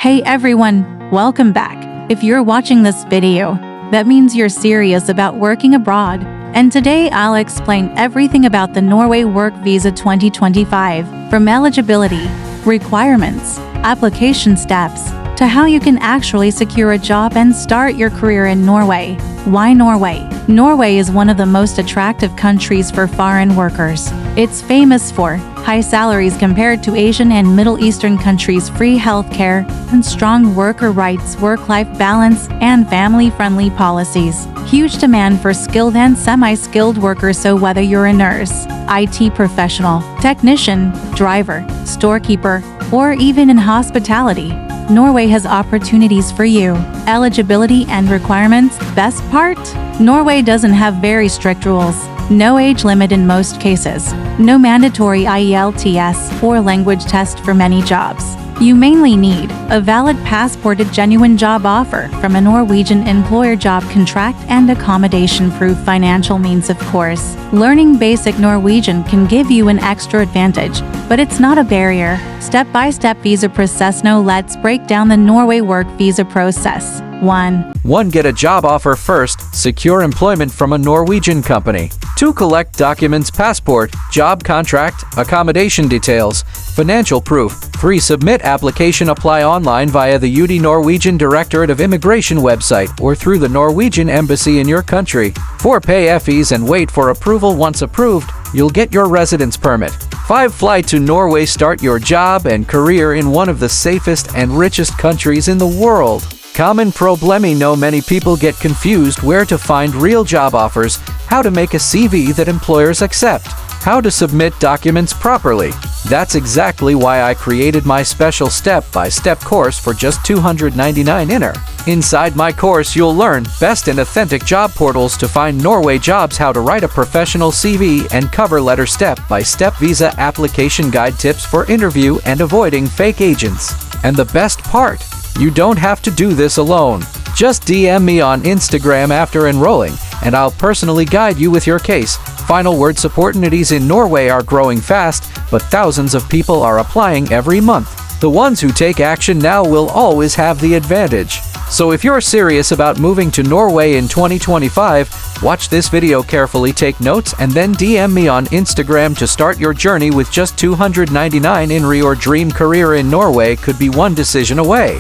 Hey everyone, welcome back. If you're watching this video, that means you're serious about working abroad. And today I'll explain everything about the Norway Work Visa 2025, from eligibility, requirements, application steps, to how you can actually secure a job and start your career in Norway. Why Norway? Norway is one of the most attractive countries for foreign workers. It's famous for high salaries compared to Asian and Middle Eastern countries, free healthcare, and strong worker rights, work-life balance, and family-friendly policies. Huge demand for skilled and semi-skilled workers, so whether you're a nurse, IT professional, technician, driver, storekeeper, or even in hospitality, Norway has opportunities for you. Eligibility and requirements. Best part? Norway doesn't have very strict rules. No age limit in most cases. No mandatory IELTS or language test for many jobs. You mainly need a valid passport, a genuine job offer from a Norwegian employer, job contract, and accommodation proof. Financial means, of course. Learning basic Norwegian can give you an extra advantage, but it's not a barrier. Step-by-step visa process. Now let's break down the Norway Work Visa process. 1. Get a job offer first. Secure employment from a Norwegian company. 2. Collect documents: passport, job contract, accommodation details, financial proof. 3. Submit application. Apply online via the UD Norwegian Directorate of Immigration website or through the Norwegian embassy in your country. 4. Pay fees and wait for approval. Once approved, you'll get your residence permit. 5. Fly to Norway. Start your job and career in one of the safest and richest countries in the world. Common problemi. Know many people get confused where to find real job offers, how to make a CV that employers accept, how to submit documents properly. That's exactly why I created my special step-by-step course for just 299 INR. Inside my course, you'll learn best and authentic job portals to find Norway jobs, how to write a professional CV and cover letter, step-by-step visa application guide, tips for interview and avoiding fake agents. And the best part, you don't have to do this alone. Just DM me on Instagram after enrolling, and I'll personally guide you with your case. Final word: opportunities in Norway are growing fast, but thousands of people are applying every month. The ones who take action now will always have the advantage. So if you're serious about moving to Norway in 2025, watch this video carefully, take notes, and then DM me on Instagram to start your journey with just 299 INR. Your dream career in Norway could be one decision away.